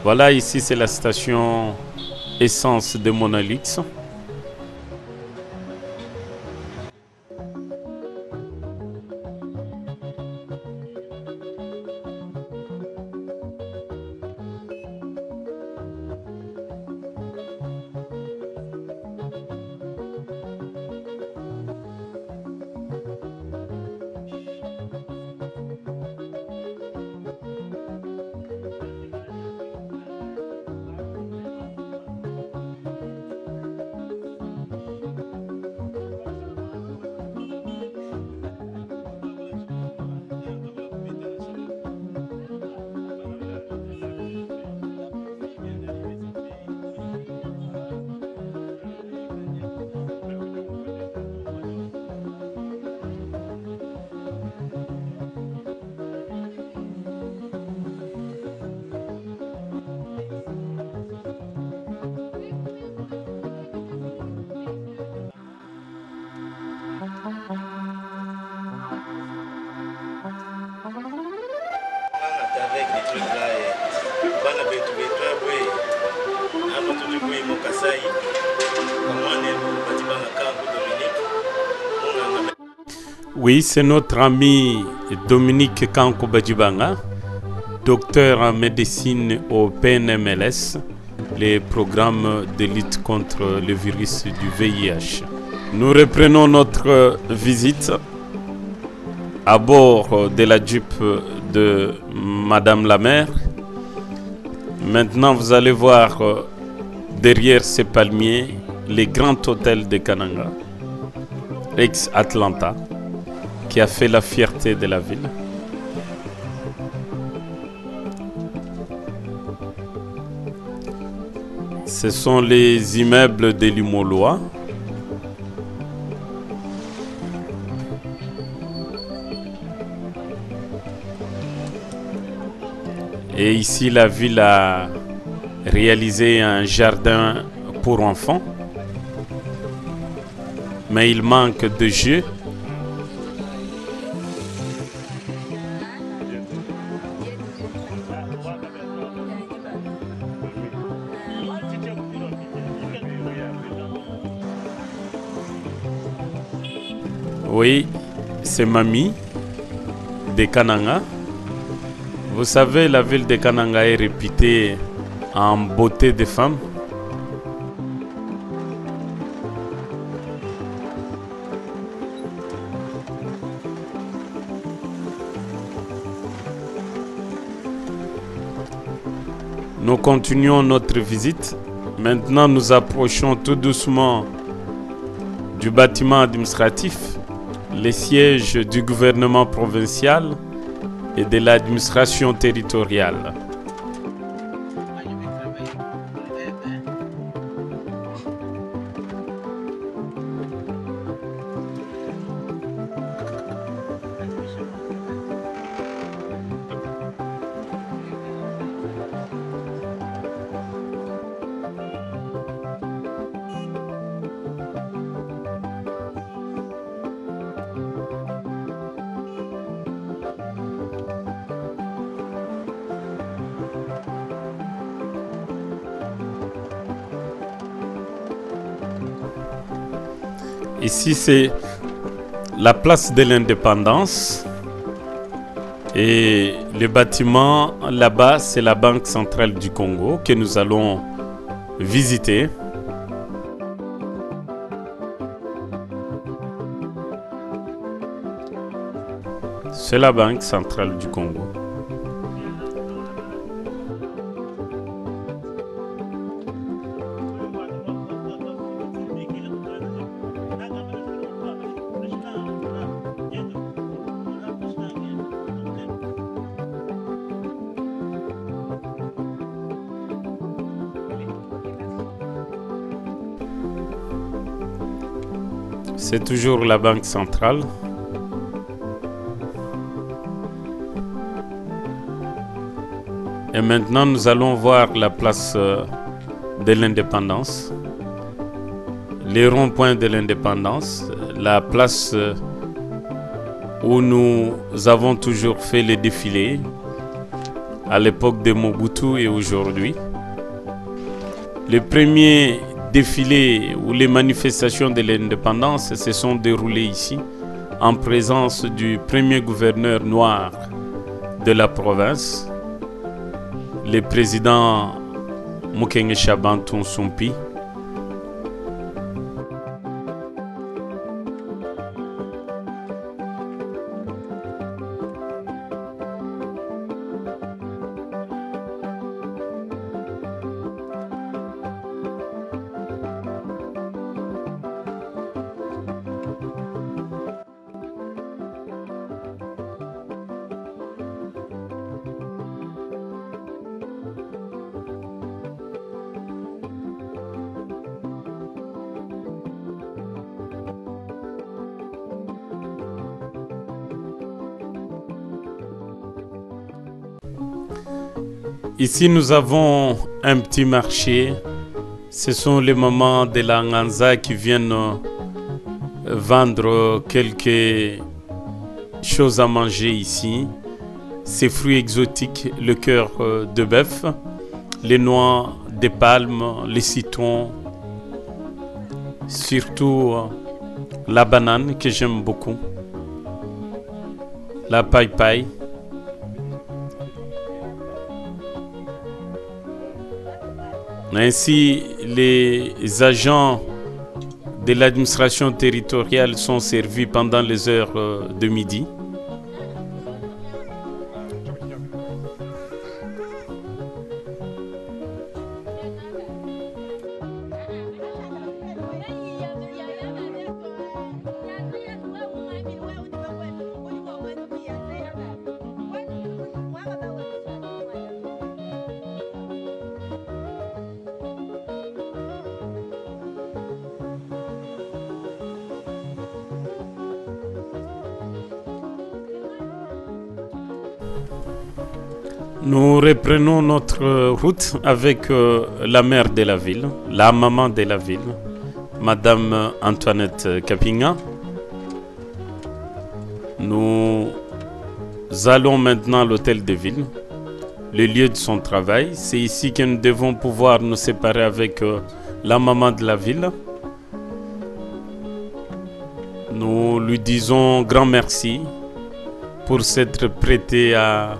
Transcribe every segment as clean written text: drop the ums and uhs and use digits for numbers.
Voilà, ici c'est la station essence de Monolix. Avec des trucs là et bana betu betu abwe ando tulikui mokasai kamwane batibanga kanko Dominique. Oui, c'est notre ami Dominique Kanko Badjibanga, docteur en médecine au PNMLS, les programmes de lutte contre le virus du VIH. Nous reprenons notre visite à bord de la Jeep de Madame la maire. Maintenant, vous allez voir derrière ces palmiers les grands hôtels de Kananga, ex-Atlanta, qui a fait la fierté de la ville. Ce sont les immeubles de Limoloa. Et ici, la ville a réalisé un jardin pour enfants. Mais il manque de jeux. Oui, c'est Mamie de Kananga. Vous savez, la ville de Kananga est réputée en beauté des femmes. Nous continuons notre visite. Maintenant, nous approchons tout doucement du bâtiment administratif, les sièges du gouvernement provincial et de l'administration territoriale. Ici, c'est la place de l'Indépendance et le bâtiment là-bas, c'est la Banque centrale du Congo que nous allons visiter. C'est la Banque centrale du Congo. C'est toujours la Banque centrale. Et maintenant, nous allons voir la place de l'Indépendance, les ronds-points de l'Indépendance, la place où nous avons toujours fait les défilés à l'époque de Mobutu et aujourd'hui. Les premiers défilés ou les manifestations de l'indépendance se sont déroulées ici, en présence du premier gouverneur noir de la province, le président Mokenge Chabanton Sumpi. Ici, nous avons un petit marché. Ce sont les mamans de la Nganza qui viennent vendre quelques choses à manger ici. Ces fruits exotiques, le cœur de bœuf, les noix de palme, les citrons, surtout la banane que j'aime beaucoup, la paille-paille. Ainsi, les agents de l'administration territoriale sont servis pendant les heures de midi. Nous reprenons notre route avec la mère de la ville, la maman de la ville, Madame Antoinette Kapinga. Nous allons maintenant à l'hôtel de ville, le lieu de son travail. C'est ici que nous devons pouvoir nous séparer avec la maman de la ville. Nous lui disons grand merci pour s'être prêté à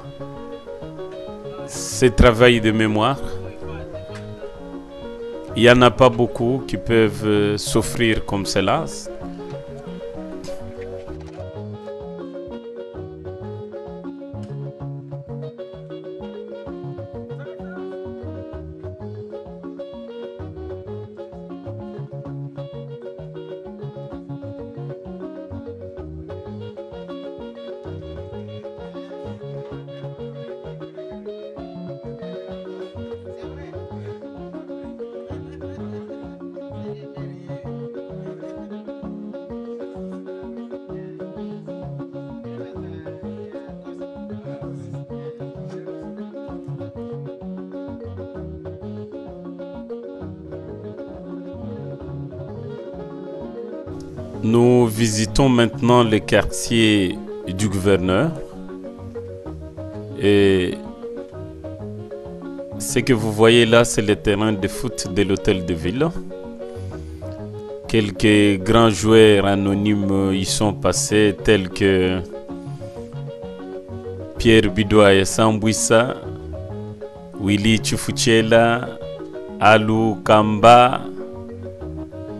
ce travail de mémoire. Il n'y en a pas beaucoup qui peuvent s'offrir comme cela. Nous visitons maintenant le quartier du gouverneur et ce que vous voyez là, c'est le terrain de foot de l'hôtel de ville. Quelques grands joueurs anonymes y sont passés tels que Pierre Bidoye Sambouissa, Willy Chifuchela, Alou Kamba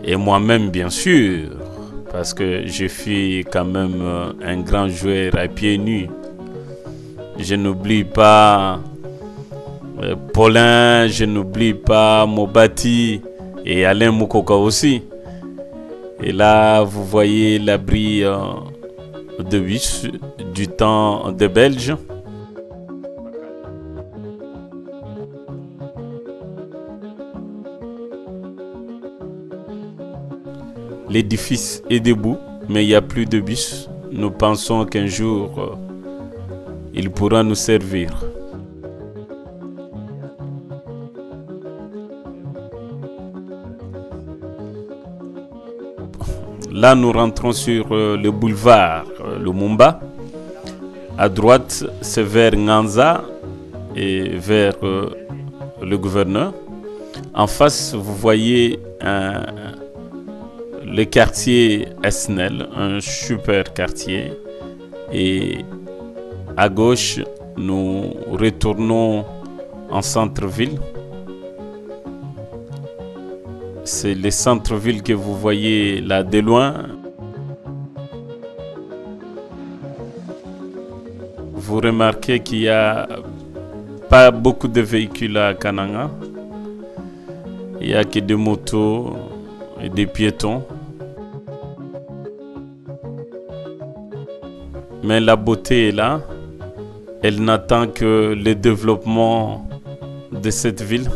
et moi-même bien sûr. Parce que je suis quand même un grand joueur à pieds nus. Je n'oublie pas Paulin, je n'oublie pas Mobati et Alain Moukoka aussi. Et là, vous voyez l'abri de bus du temps des Belges. L'édifice est debout, mais il n'y a plus de bus. Nous pensons qu'un jour, il pourra nous servir. Là, nous rentrons sur le boulevard Lumumba. À droite, c'est vers Nganza, et vers le gouverneur. En face, vous voyez le quartier Esnel, un super quartier. Et à gauche, nous retournons en centre-ville. C'est le centre-ville que vous voyez là de loin. Vous remarquez qu'il n'y a pas beaucoup de véhicules à Kananga. Il n'y a que des motos et des piétons. Mais la beauté est là. Elle n'attend que le développement de cette ville.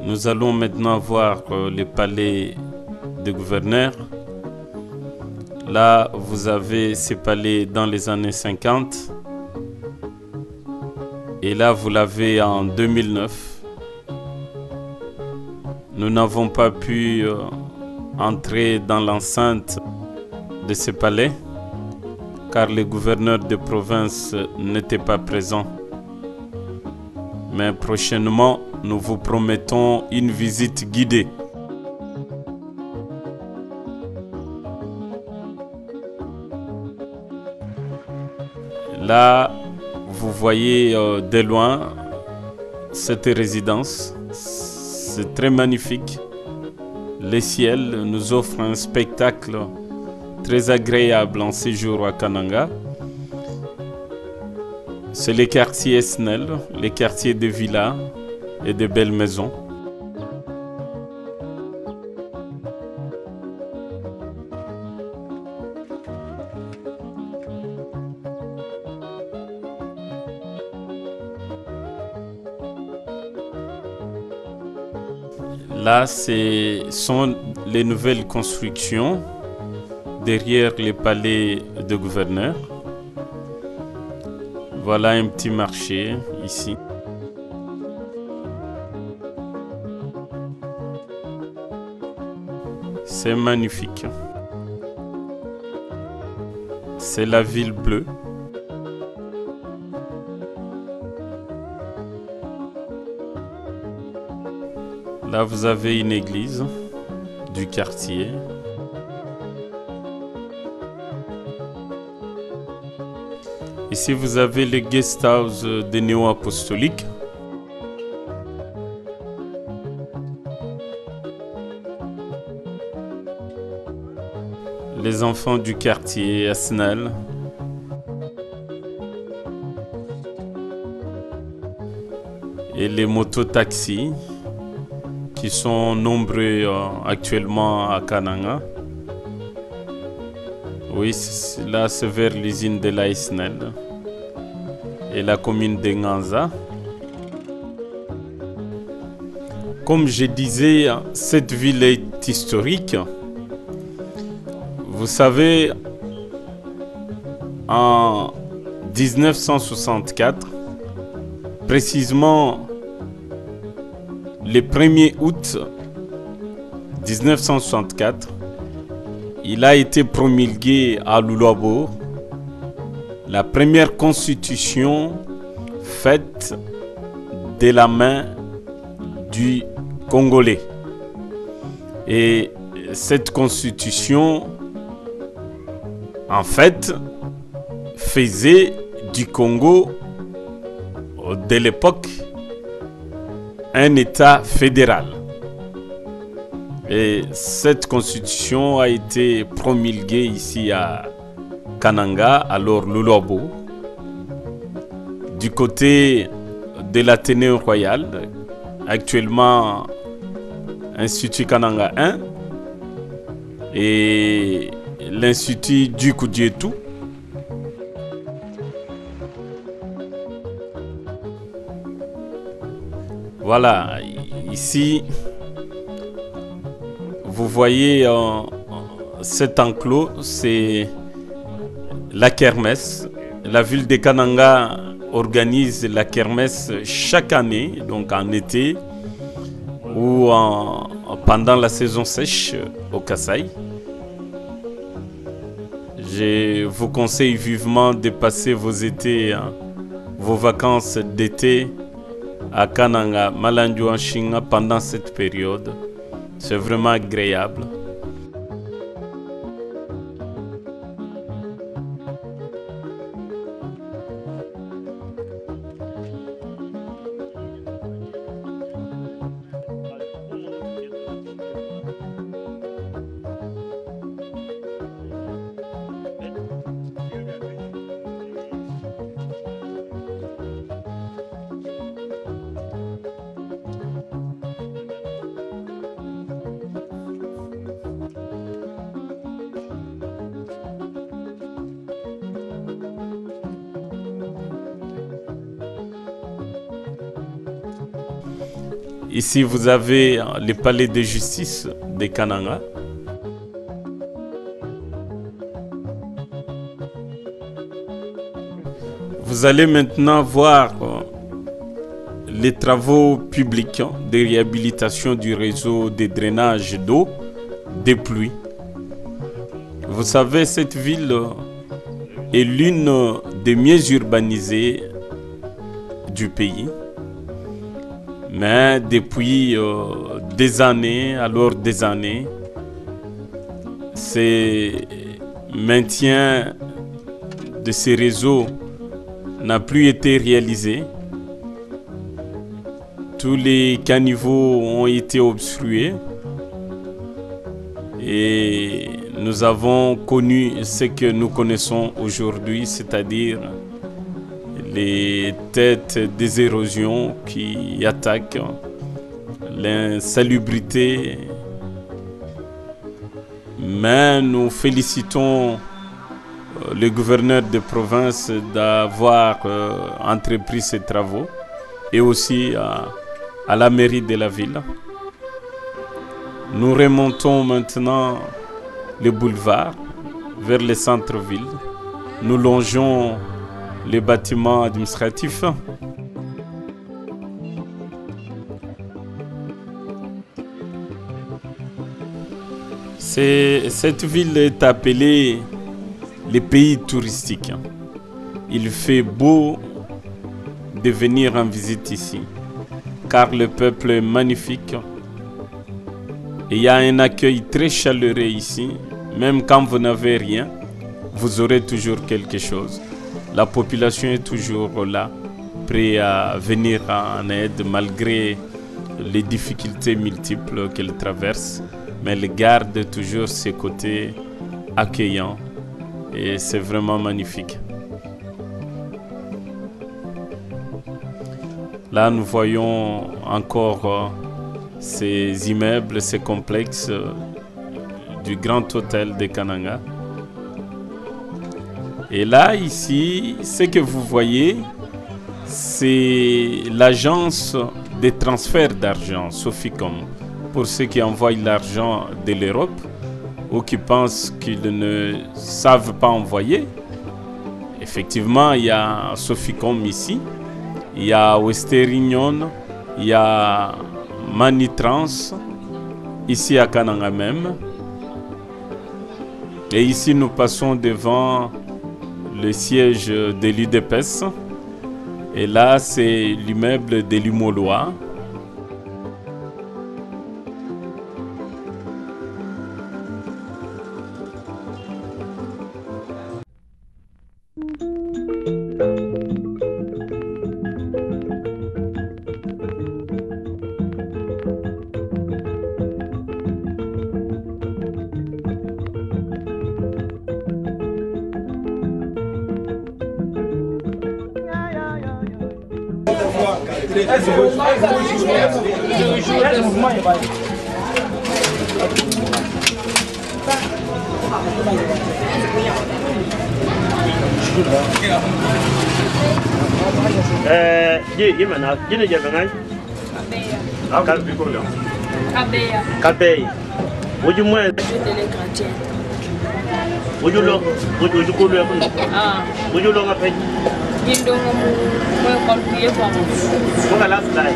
Nous allons maintenant voir le palais du gouverneur. Là, vous avez ce palais dans les années 50. Et là, vous l'avez en 2009. Nous n'avons pas pu entrer dans l'enceinte de ce palais car le gouverneur de province n'était pas présent. Mais prochainement, nous vous promettons une visite guidée. Là, vous voyez de loin cette résidence. C'est très magnifique. Le ciel nous offre un spectacle très agréable en séjour à Kananga. C'est le quartier Esnel, le quartier de villas et de belles maisons. Là, ce sont les nouvelles constructions derrière le palais de gouverneur. Voilà un petit marché ici. C'est magnifique. C'est la ville bleue. Là, vous avez une église du quartier. Ici, vous avez le guest house des néo-apostoliques. Les enfants du quartier Esnel. Et les mototaxis qui sont nombreux actuellement à Kananga. Oui, là c'est vers l'usine de la Esnel et la commune de Nganza. Comme je disais, cette ville est historique. Vous savez, en 1964, précisément le 1er août 1964, il a été promulgué à Luloabo la première constitution faite de la main du Congolais. Et cette constitution, en fait, faisait du Congo de l'époque un État fédéral. Et cette constitution a été promulguée ici à Kananga, alors Luloabo. du côté de l'Athénée Royal, actuellement Institut Kananga 1, et l'Institut Duc Dietou. Voilà, ici, vous voyez cet enclos, c'est la kermesse. La ville de Kananga organise la kermesse chaque année, donc en été ou pendant la saison sèche au Kasaï. Je vous conseille vivement de passer vos étés, vos vacances d'été à Kananga, Malandiouanshinga pendant cette période. C'est vraiment agréable. Ici, vous avez le palais de justice de Kananga. Vous allez maintenant voir les travaux publics de réhabilitation du réseau de drainage d'eau des pluies. Vous savez, cette ville est l'une des mieux urbanisées du pays. Mais depuis des années, ce maintien de ces réseaux n'a plus été réalisé. Tous les caniveaux ont été obstrués et nous avons connu ce que nous connaissons aujourd'hui, c'est-à-dire les têtes des érosions qui attaquent l'insalubrité. Mais nous félicitons le gouverneur de province d'avoir entrepris ces travaux et aussi à la mairie de la ville. Nous remontons maintenant le boulevard vers le centre-ville. Nous longeons les bâtiments administratifs. Cette ville est appelée le pays touristique. Il fait beau de venir en visite ici, car le peuple est magnifique. Et il y a un accueil très chaleureux ici. Même quand vous n'avez rien, vous aurez toujours quelque chose. La population est toujours là, prête à venir en aide malgré les difficultés multiples qu'elle traverse. Mais elle garde toujours ses côtés accueillants et c'est vraiment magnifique. Là, nous voyons encore ces immeubles, ces complexes du Grand Hôtel de Kananga. Et là, ici, ce que vous voyez, c'est l'agence de transfert d'argent, Soficom, pour ceux qui envoient l'argent de l'Europe ou qui pensent qu'ils ne savent pas envoyer. Effectivement, il y a Soficom ici, il y a Western Union, il y a Manitrans, ici à Kananga même. Et ici, nous passons devant le siège de l'UDPS. Et là, c'est l'immeuble de l'Umoloa. Gimana? Gini je bengai? Kabei. Woju mo? Woju lo ko lo ko. Woju lo ngapai? Gindo mo ko ko ye ko. Ko kala sai.